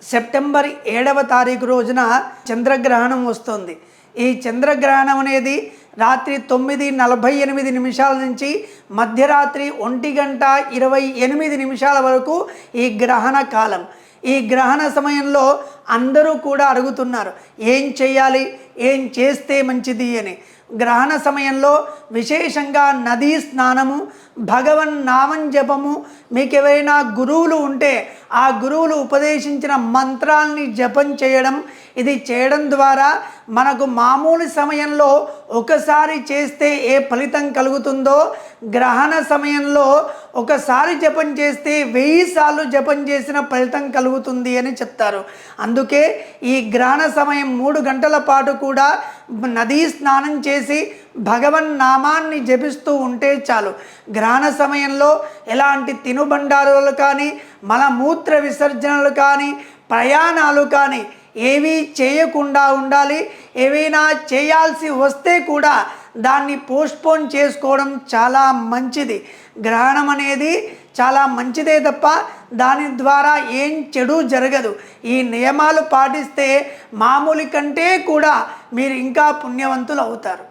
September 7వ తారీఖు రోజున చంద్రగ్రహణం వస్తుంది. ఈ చంద్రగ్రహణం అనేది రాత్రి 9:48 నుంచి మధ్యరాత్రి 1:28 వరకు ఈ గ్రహణ కాలం. ఈ గ్రహణ సమయంలో అందరూ కూడా అడుగుతున్నారు ఏం చేయాలి, ఏం చేస్తే మంచిది అని. గ్రహణ సమయంలో విశేషంగా నదీ స్నానము, భగవన్ నామం జపము, మీకు ఎవరైనా గురువులు ఉంటే ఆ గురువులు ఉపదేశించిన మంత్రాల్ని జపం చేయడం, ఇది చేయడం ద్వారా మనకు మామూలు సమయంలో ఒకసారి చేస్తే ఏ ఫలితం కలుగుతుందో గ్రహణ సమయంలో ఒకసారి జపం చేస్తే 1000 సార్లు జపం చేసిన ఫలితం కలుగుతుంది అని చెప్తారు. అందుకే ఈ గ్రహణ సమయం 3 గంటల పాటు కూడా నదీ స్నానం చేసి భగవన్ నామాన్ని జపిస్తూ ఉంటే చాలు. గ్రహణ సమయంలో ఎలాంటి తినుబండారాలు కానీ, మలమూత్ర విసర్జనలు కానీ, ప్రయాణాలు కానీ ఏవీ చేయకుండా ఉండాలి. ఏవైనా చేయాల్సి వస్తే కూడా దాన్ని పోస్ట్పోన్ చేసుకోవడం చాలా మంచిది. గ్రహణం అనేది చాలా మంచిదే తప్ప దాని ద్వారా ఏం చెడు జరగదు. ఈ నియమాలు పాటిస్తే మామూలు కంటే కూడా మీరు ఇంకా పుణ్యవంతులు అవుతారు.